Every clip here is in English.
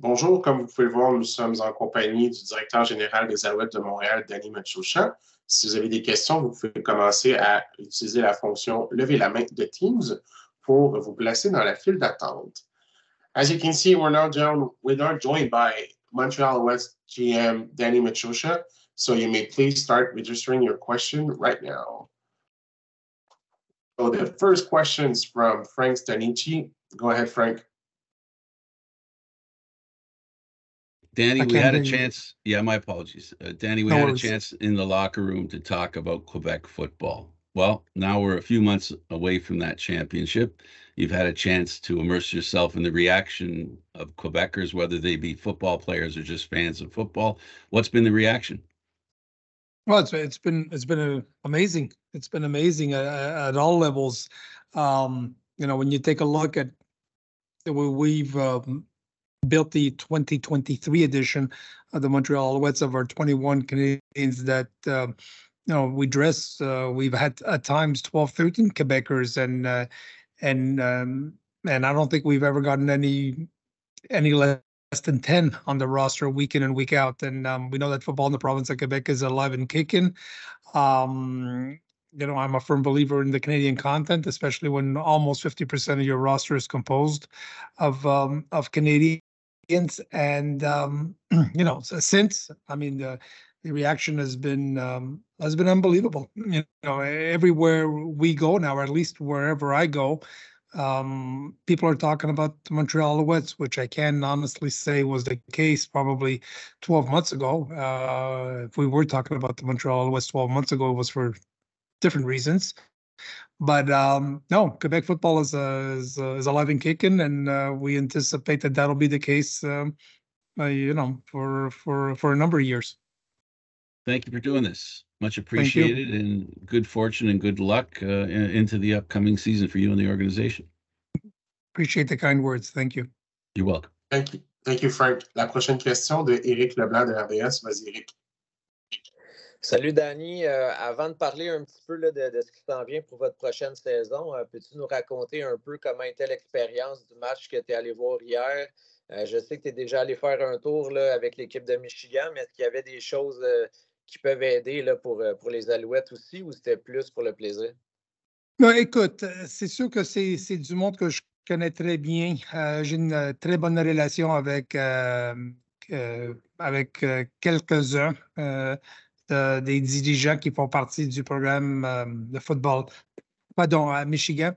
Bonjour, comme vous pouvez le voir, nous sommes en compagnie du directeur général des Alouettes de Montréal, Danny Maciocia. Si vous avez des questions, vous pouvez commencer à utiliser la fonction lever la main de Teams pour vous placer dans la file d'attente. As you can see, we're now joined by Montreal Alouettes GM Danny Maciocia. So you may please start registering your question right now. So the first question is from Frank Stanici. Go ahead, Frank. Danny, we had a chance. Yeah, my apologies. Danny, we had a chance in the locker room to talk about Quebec football. Well, now we're a few months away from that championship. You've had a chance to immerse yourself in the reaction of Quebecers, whether they be football players or just fans of football. What's been the reaction? Well, it's been amazing. It's been amazing at all levels. When you take a look at we've built the 2023 edition of the Montreal Alouettes of our 21 Canadians that we dress. We've had at times 12, 13 Quebecers, and I don't think we've ever gotten any less than 10 on the roster week in and week out. And we know that football in the province of Quebec is alive and kicking. I'm a firm believer in the Canadian content, especially when almost 50% of your roster is composed of Canadians. And the reaction has been unbelievable. Everywhere we go now, or at least wherever I go, people are talking about the Montreal Alouettes, which I can honestly say was the case probably 12 months ago. If we were talking about the Montreal Alouettes 12 months ago, it was for different reasons. But no, Quebec football is alive and kicking, and we anticipate that that'll be the case, for a number of years. Thank you for doing this. Much appreciated, and good fortune and good luck into the upcoming season for you and the organization. Appreciate the kind words. Thank you. You're welcome. Thank you, Frank. La prochaine question de Éric Leblanc de RDS. Vas-y, Éric. Salut, Danny. Avant de parler un petit peu là, de ce qui s'en vient pour votre prochaine saison, peux-tu nous raconter un peu comment était l'expérience du match que tu es allé voir hier? Je sais que tu es déjà allé faire un tour là, avec l'équipe de Michigan, mais est-ce qu'il y avait des choses qui peuvent aider là, pour les Alouettes aussi, ou c'était plus pour le plaisir? Non, écoute, c'est sûr que c'est du monde que je connais très bien. J'ai une très bonne relation avec quelques-uns des dirigeants qui font partie du programme de football, à Michigan.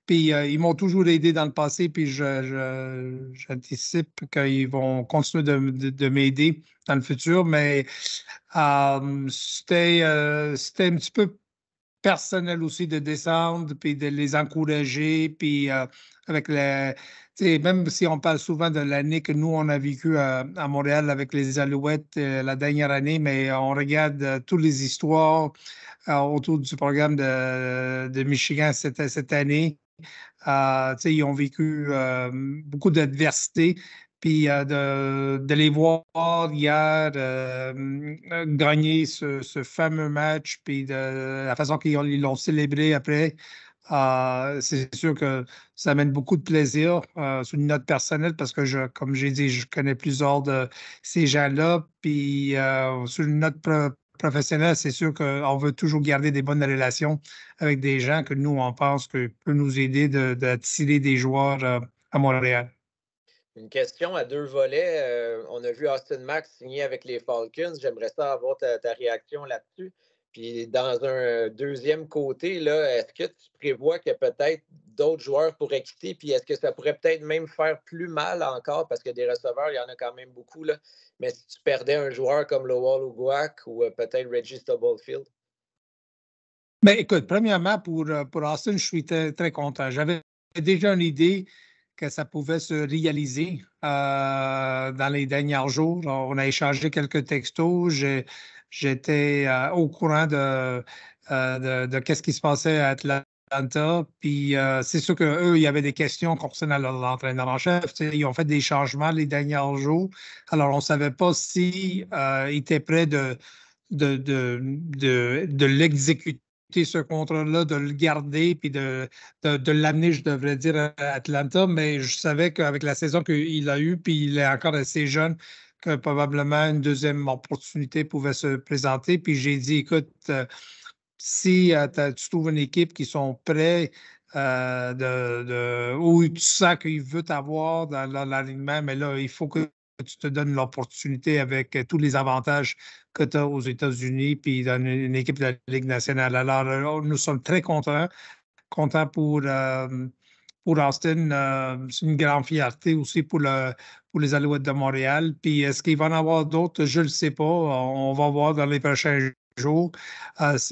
Puis ils m'ont toujours aidé dans le passé, puis j'anticipe qu'ils vont continuer de m'aider dans le futur, mais c'était un petit peu personnel aussi de descendre, puis de les encourager, puis avec même si on parle souvent de l'année que nous, on a vécue à Montréal avec les Alouettes la dernière année, mais on regarde toutes les histoires autour du programme de Michigan cette année. Ils ont vécu beaucoup d'adversité, puis de les voir hier gagner ce fameux match, puis de la façon qu'ils l'ont célébré après, c'est sûr que ça amène beaucoup de plaisir sur une note personnelle, parce que, comme j'ai dit, je connais plusieurs de ces gens-là, puis sur une note professionnelle, c'est sûr qu'on veut toujours garder des bonnes relations avec des gens que nous, on pense que peuvent nous aider d'attirer des joueurs à Montréal. Une question à deux volets. On a vu Austin Mack signer avec les Falcons. J'aimerais ça avoir ta réaction là-dessus. Puis dans un deuxième côté, là, est-ce que tu prévois que peut-être d'autres joueurs pourraient quitter? Puis est-ce que ça pourrait peut-être même faire plus mal encore? Parce que des receveurs, il y en a quand même beaucoup, là. Mais si tu perdais un joueur comme Lowell Uguak ou peut-être Reggie Stubblefield? Ben, écoute, premièrement, pour Austin, je suis très, très content. J'avais déjà une idée que ça pouvait se réaliser dans les derniers jours. On a échangé quelques textos. J'étais au courant de qu'est-ce qui se passait à Atlanta. Puis c'est sûr qu'eux, il y avait des questions concernant l'entraîneur en chef. Ils ont fait des changements les derniers jours. Alors, on ne savait pas s'ils étaient prêts de l'exécuter ce contrat-là, de le garder puis de l'amener, je devrais dire, à Atlanta, mais je savais qu'avec la saison qu'il a eue, puis il est encore assez jeune, que probablement une deuxième opportunité pouvait se présenter. Puis j'ai dit, écoute, si tu trouves une équipe qui sont prêts où tu sens qu'il veut t'avoir dans l'alignement, mais là, il faut que tu te donnes l'opportunité avec tous les avantages que tu as aux États-Unis, puis dans une équipe de la Ligue nationale. Alors, là, nous sommes très contents pour Austin. C'est une grande fierté aussi pour les Alouettes de Montréal. Puis, est-ce qu'il va y en avoir d'autres? Je ne le sais pas. On va voir dans les prochains jours.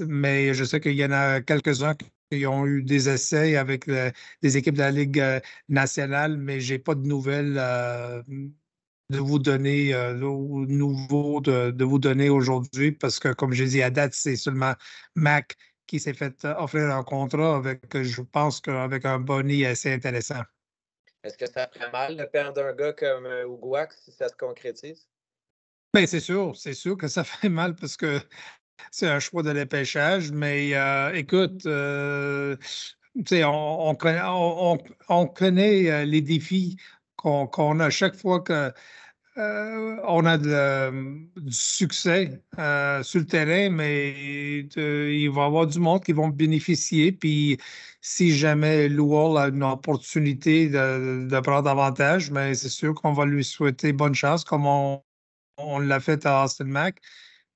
Mais je sais qu'il y en a quelques-uns qui ont eu des essais avec des équipes de la Ligue nationale, mais je n'ai pas de nouvelles de vous donner de vous donner aujourd'hui parce que, comme je dit, à date, c'est seulement Mac qui s'est fait offrir un contrat avec, je pense qu'avec un boni assez intéressant. Est-ce que ça ferait mal de perdre un gars comme Uguak si ça se concrétise? Bien, c'est sûr que ça fait mal parce que c'est un choix de dépêchage, mais écoute, on connaît les défis qu'on a chaque fois que on a du succès sur le terrain, mais il va y avoir du monde qui vont bénéficier. Puis si jamais Lowell a une opportunité de prendre avantage, mais c'est sûr qu'on va lui souhaiter bonne chance, comme on l'a fait à Austin Mac.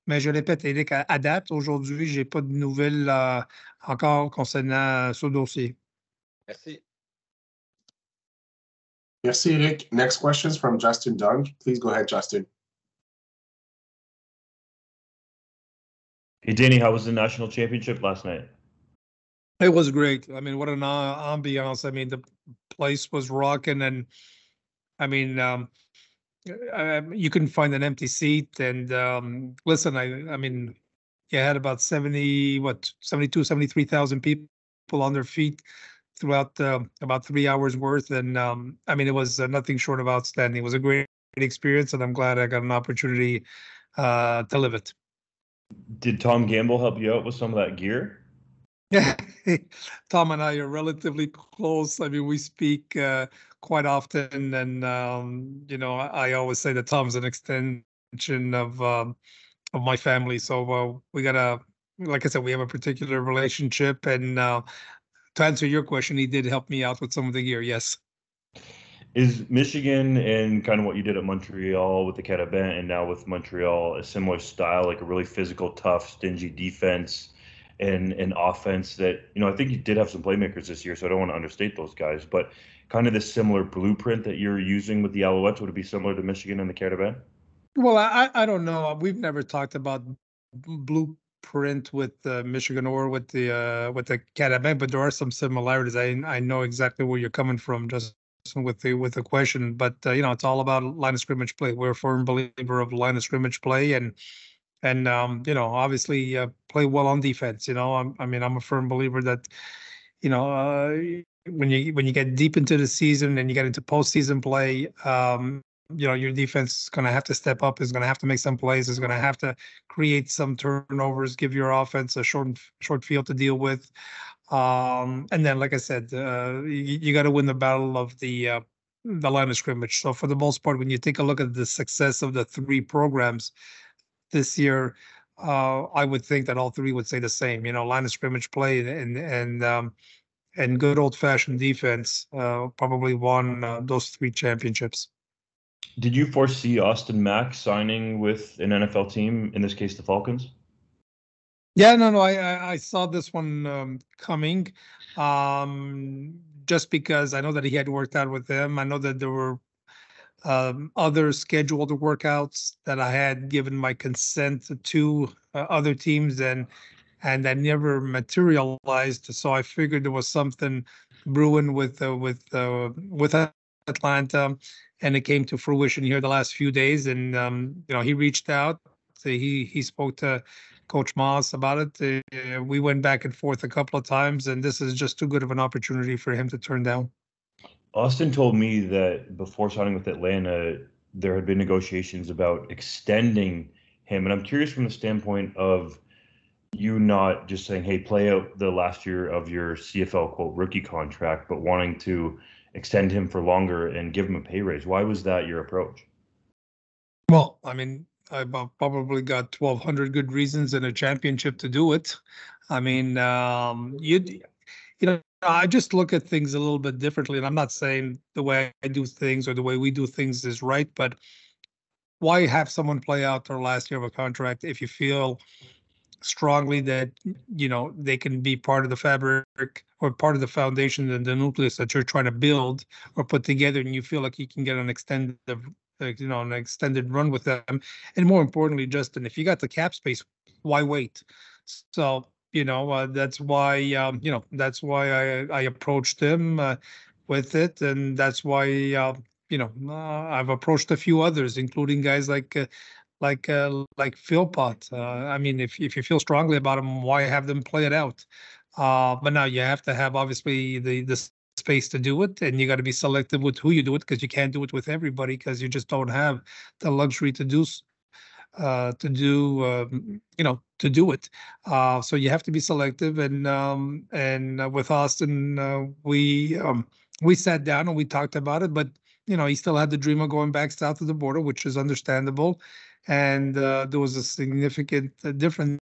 Mais je répète, Eric, à date, aujourd'hui, je n'ai pas de nouvelles encore concernant ce dossier. Merci. Merci, Eric. Next question is from Justin Dunn. Please go ahead, Justin. Hey, Danny, how was the national championship last night? It was great. I mean, what an ambiance. I mean, the place was rocking, and I mean, you couldn't find an empty seat. And listen, I mean, you had about 73,000 people on their feet throughout about 3 hours worth. And I mean, it was nothing short of outstanding. It was a great experience, and I'm glad I got an opportunity to live it. Did Tom Gamble help you out with some of that gear? Yeah, Tom and I are relatively close. I mean, we speak quite often, and I always say that Tom's an extension of my family. So we got like I said, we have a particular relationship. And to answer your question, he did help me out with some of the gear. Yes. Is Michigan and kind of what you did at Montreal with the Carabin and now with Montreal a similar style, like a really physical, tough, stingy defense and an offense that, I think you did have some playmakers this year, so I don't want to understate those guys, but kind of this similar blueprint that you're using with the Alouettes, would it be similar to Michigan and the Carabin? Well, I don't know. We've never talked about blueprint with Michigan or with the Carabin, but there are some similarities. I know exactly where you're coming from, just with the question, but it's all about line of scrimmage play. We're a firm believer of line of scrimmage play, and obviously play well on defense. I'm a firm believer that when you get deep into the season and you get into postseason play, your defense is going to have to step up, is going to have to make some plays, is going to have to create some turnovers, give your offense a short field to deal with. And then, like I said, you got to win the battle of the line of scrimmage. So for the most part, when you take a look at the success of the three programs this year, I would think that all three would say the same. Line of scrimmage play and good old-fashioned defense probably won those three championships. Did you foresee Austin Mack signing with an NFL team, in this case the Falcons? Yeah, no, I saw this one coming just because I know that he had worked out with them. I know that there were other scheduled workouts that I had given my consent to other teams, and that never materialized. So I figured there was something brewing with Atlanta, and it came to fruition here the last few days. And he reached out. So he spoke to Coach Moss about it. We went back and forth a couple of times, and this is just too good of an opportunity for him to turn down. Austin told me that before signing with Atlanta, there had been negotiations about extending him. And I'm curious from the standpoint of, you not just saying, hey, play out the last year of your CFL, quote, rookie contract, but wanting to extend him for longer and give him a pay raise? Why was that your approach? Well, I mean, I've probably got 1,200 good reasons in a championship to do it. I mean, I just look at things a little bit differently, and I'm not saying the way I do things or the way we do things is right, but why have someone play out their last year of a contract if you feel strongly that they can be part of the fabric or part of the foundation and the nucleus that you're trying to build or put together, and you feel like you can get an extended run with them? And more importantly, Justin, if you got the cap space, why wait? So that's why I approached him with it, and that's why I've approached a few others, including guys like Philpott. I mean, if you feel strongly about them, why have them play it out? But now you have to have obviously the space to do it, and you got to be selective with who you do it, because you can't do it with everybody, because you just don't have the luxury to do it. So you have to be selective, and with Austin, we sat down and we talked about it, but he still had the dream of going back south of the border, which is understandable. And there was a significant difference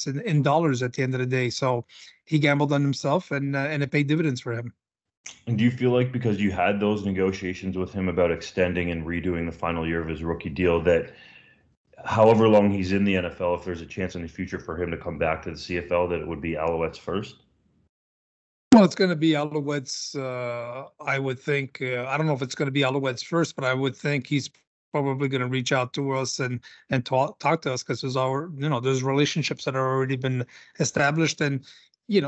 in dollars at the end of the day. So he gambled on himself, and it paid dividends for him. And do you feel like because you had those negotiations with him about extending and redoing the final year of his rookie deal, that however long he's in the NFL, if there's a chance in the future for him to come back to the CFL, that it would be Alouettes first? Well, it's going to be Alouettes, I would think. I don't know if it's going to be Alouettes first, but I would think he's probably going to reach out to us and talk to us, because there's relationships that have already been established, and he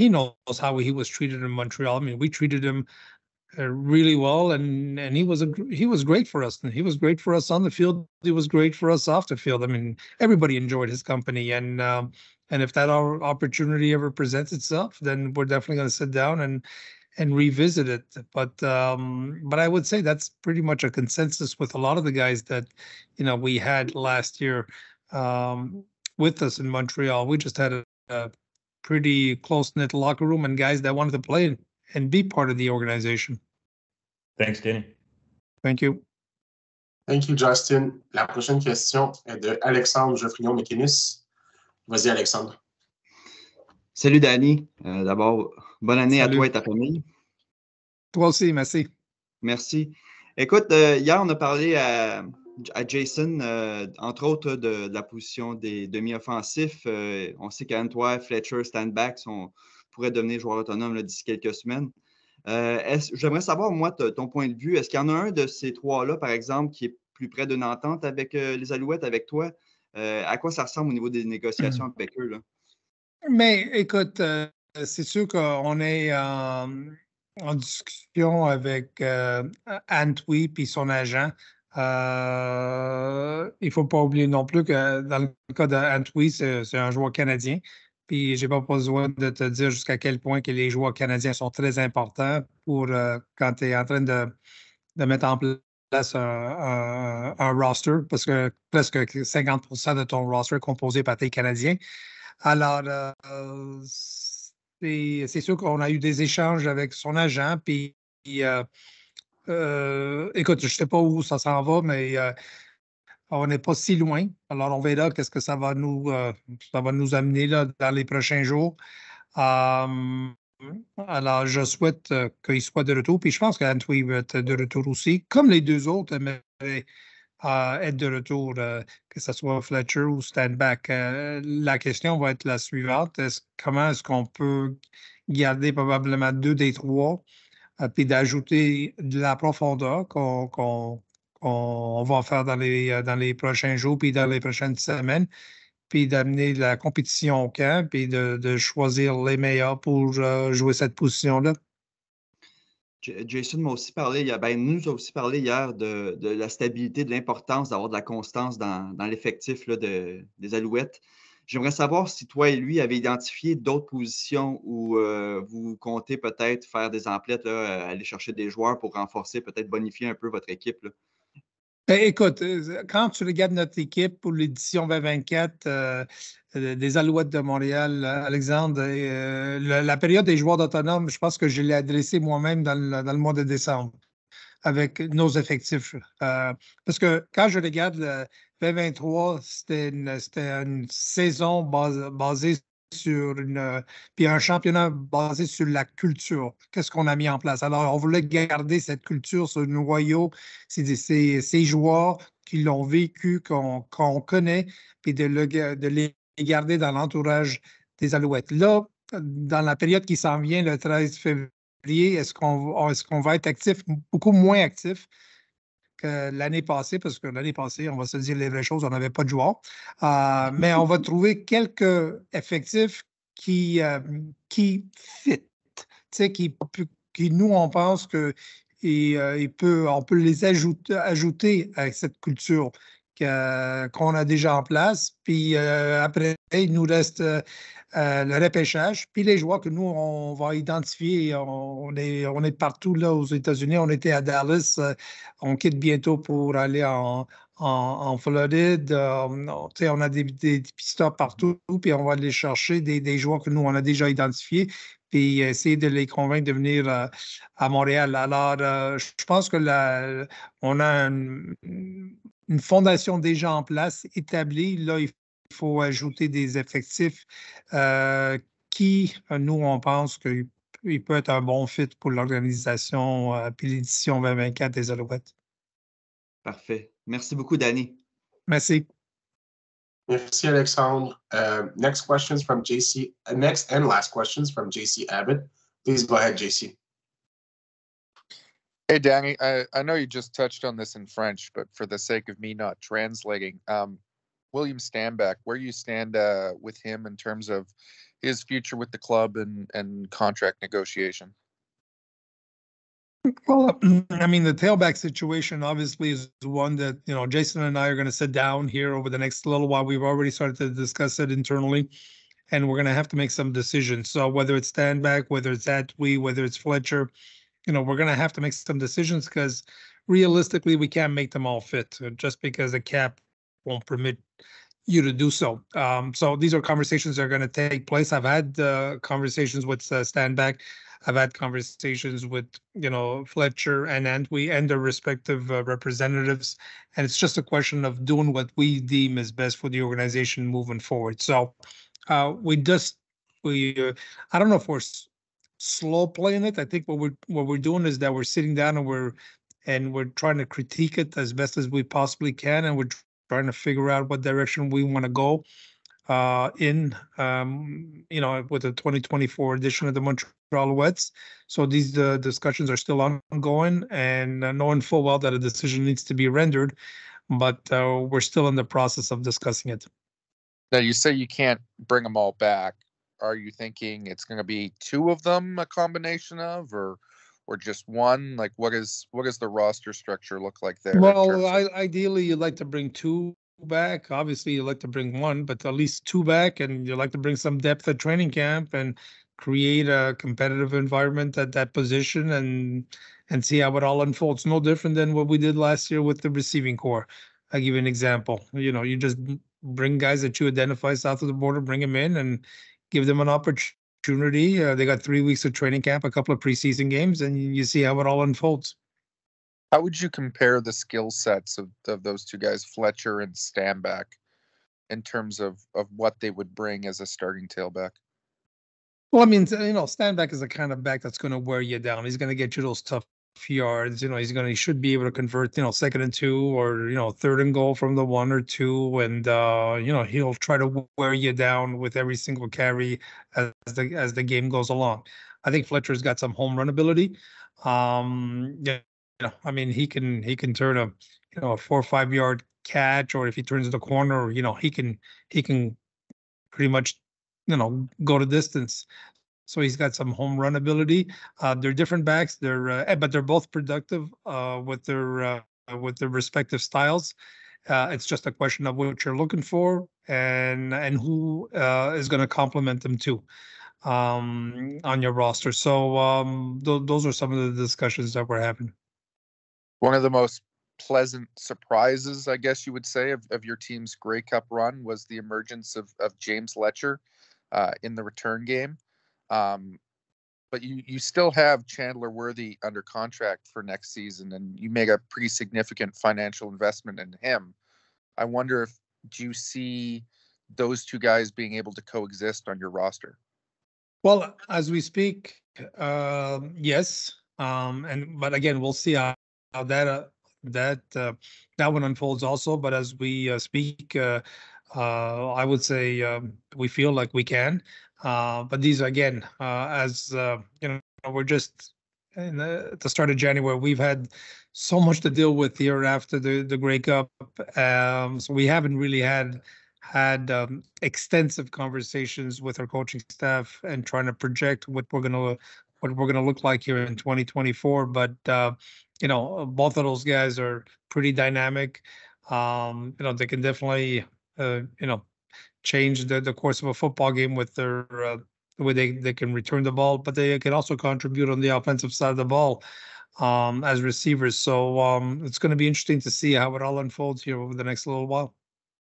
knows how he was treated in Montreal. I mean, we treated him really well, and he was great for us. And he was great for us on the field. He was great for us off the field. I mean, everybody enjoyed his company, and if that opportunity ever presents itself, then we're definitely going to sit down and revisit it. But I would say that's pretty much a consensus with a lot of the guys that we had last year with us in Montreal. We just had a pretty close-knit locker room, and guys that wanted to play and be part of the organization. Thanks, Danny. Thank you. Thank you, Justin. La prochaine question est de Alexandre Geoffrion-Mécanis. Vas-y, Alexandre. Salut, Danny. D'abord, bonne année à toi et ta famille. Toi aussi, merci. Merci. Écoute, hier, on a parlé à Jason, entre autres, de la position des demi-offensifs. On sait qu'Antoine, Fletcher, Standback pourraient devenir joueurs autonomes d'ici quelques semaines. J'aimerais savoir, moi, ton point de vue. Est-ce qu'il y en a un de ces trois-là, par exemple, qui est plus près d'une entente avec les Alouettes, avec toi? À quoi ça ressemble au niveau des négociations avec eux, là? Mais écoute, c'est sûr qu'on est en discussion avec Antwi et son agent. Il ne faut pas oublier non plus que dans le cas d'Antwi, c'est un joueur canadien. Puis j'ai pas besoin de te dire jusqu'à quel point que les joueurs canadiens sont très importants pour quand tu es en train de mettre en place un roster, parce que presque 50% de ton roster est composé par tes Canadiens. Alors, c'est sûr qu'on a eu des échanges avec son agent, puis écoute, je ne sais pas où ça s'en va, mais on n'est pas si loin. Alors, on verra qu'est-ce que ça va nous amener là, dans les prochains jours. Alors, je souhaite qu'il soit de retour. Puis je pense qu'Antwi va être de retour aussi, comme les deux autres aimeraient être de retour, que ce soit Fletcher ou Standback. La question va être la suivante. Comment est-ce qu'on peut garder probablement 2 des 3, puis d'ajouter de la profondeur qu'on va faire dans les prochains jours, puis dans les prochaines semaines, puis d'amener de la compétition au camp, puis de choisir les meilleurs pour jouer cette position-là. Jason m'a aussi parlé, nous a aussi parlé hier de la stabilité, de l'importance d'avoir de la constance dans l'effectif des Alouettes. J'aimerais savoir si toi et lui avez identifié d'autres positions où vous comptez peut-être faire des emplettes, aller chercher des joueurs pour renforcer, peut-être bonifier un peu votre équipe, là. Écoute, quand tu regardes notre équipe pour l'édition 2024 des Alouettes de Montréal, Alexandre, la période des joueurs autonomes, je pense que je l'ai adressé moi-même dans le mois de décembre avec nos effectifs. Parce que quand je regarde le 2023, c'était une saison basée sur puis un championnat basé sur la culture. Qu'est-ce qu'on a mis en place? Alors, on voulait garder cette culture, ce noyau, ces joueurs qui l'ont vécu, qu'on connaît, puis de les garder dans l'entourage des Alouettes. Là, dans la période qui s'en vient, le 13 février, est-ce qu'on va être actif, beaucoup moins actif que l'année passée, parce que l'année passée, on va se dire les vraies choses, on n'avait pas de joueurs. Mais on va trouver quelques effectifs qui fit, qui nous, on pense que on peut les ajouter à cette culture qu'on a déjà en place. Puis après, il nous reste le repêchage, puis les joueurs que nous, on va identifier. On est partout là aux États-Unis. On était à Dallas. On quitte bientôt pour aller en Floride. On a des pisteurs partout, puis on va aller chercher des joueurs que nous, on a déjà identifiés, puis essayer de les convaincre de venir à Montréal. Alors, je pense que on a une fondation déjà en place, établie. Là, il faut ajouter des effectifs qui, nous, on pense qu'il peut être un bon fit pour l'organisation puis l'édition 2024 des Alouettes. Parfait. Merci beaucoup, Danny. Merci. Merci, Alexandre. Next questions from JC. Next and last questions from JC Abbott. Please go ahead, JC. Hey, Danny, I know you just touched on this in French, but for the sake of me not translating, William Stanback, where you stand with him in terms of his future with the club and contract negotiation? Well, I mean, the tailback situation obviously is one that, Jason and I are going to sit down here over the next little while. We've already started to discuss it internally, and we're going to have to make some decisions. So whether it's Stanback, whether it's Atwee, whether it's Fletcher, we're going to have to make some decisions because realistically, we can't make them all fit just because the cap won't permit you to do so. So these are conversations that are going to take place. I've had conversations with Stanback. I've had conversations with, Fletcher and Antwi and their respective representatives. And it's just a question of doing what we deem is best for the organization moving forward. So I don't know if we're slow playing it. I think what we're doing is that we're sitting down and we're trying to critique it as best as we possibly can. And we're trying to figure out what direction we want to go with the 2024 edition of the Montreal Alouettes. So these discussions are still ongoing, and knowing full well that a decision needs to be rendered, but we're still in the process of discussing it. Now, you say you can't bring them all back. Are you thinking it's going to be two of them, a combination of, or just one? Like, what is the roster structure look like there? Well, ideally, you'd like to bring two back. Obviously, you'd like to bring one, but at least two back, and you'd like to bring some depth at training camp and create a competitive environment at that position and see how it all unfolds. No different than what we did last year with the receiving core. I'll give you an example. You just bring guys that you identify south of the border, bring them in and give them an opportunity. They got 3 weeks of training camp, a couple of preseason games, and you see how it all unfolds. How would you compare the skill sets of those two guys, Fletcher and Stanback, in terms of what they would bring as a starting tailback? Well, I mean, Stanback is the kind of back that's going to wear you down. He's going to get you those tough yards. He should be able to convert, 2nd and 2 or, 3rd and goal from the 1 or 2. And, he'll try to wear you down with every single carry as the game goes along. I think Fletcher's got some home run ability. I mean, he can turn a 4 or 5 yard catch, or if he turns the corner, he can pretty much, go to distance. So he's got some home run ability. They're different backs. But they're both productive with their respective styles. It's just a question of what you're looking for and who is going to complement them too on your roster. So those are some of the discussions that we're having. One of the most pleasant surprises, I guess you would say, of your team's Grey Cup run was the emergence of James Letcher in the return game. But you still have Chandler Worthy under contract for next season, and you make a pretty significant financial investment in him. I wonder do you see those two guys being able to coexist on your roster? Well, as we speak, yes. But again, we'll see how that one unfolds also. But as we speak, I would say we feel like we can. But these again, we're just at the start of January. We've had so much to deal with here after the Grey Cup, so we haven't really had extensive conversations with our coaching staff and trying to project what we're gonna look like here in 2024. But both of those guys are pretty dynamic. They can definitely change the course of a football game with their the way they can return the ball, but they can also contribute on the offensive side of the ball as receivers. So it's going to be interesting to see how it all unfolds here over the next little while.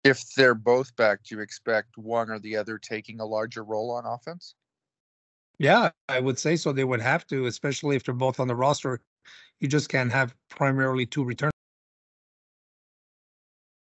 If they're both back, do you expect one or the other taking a larger role on offense? Yeah, I would say so. They would have to, especially if they're both on the roster. You just can't have primarily two returners.